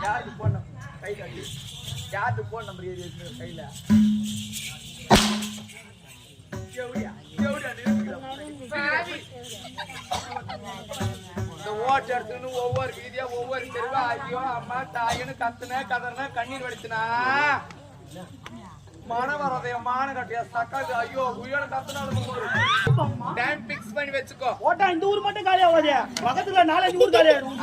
யாருக்கு போன் கை காட்டி யாருக்கு போன் நம்பர் ஏறி கையில இந்த ஓட்டு எடுத்துன்னு ஒவ்வொரு வீதியா ஒவ்வொரு தெருவா ஐயோ அம்மா தாயின்னு கத்துன கதறின கண்ணீர் வடிச்சுனா மன வரதைய மான கட்டியா சக்காது ஐயோ உயர கத்துனாலும் டைம் பிக்ஸ் பண்ணி வச்சுக்கோ ஓட்டா இந்த ஊர் மட்டும் காலியாவாதே பக்கத்துல 4-5 ஊர் காலியாயிடும்.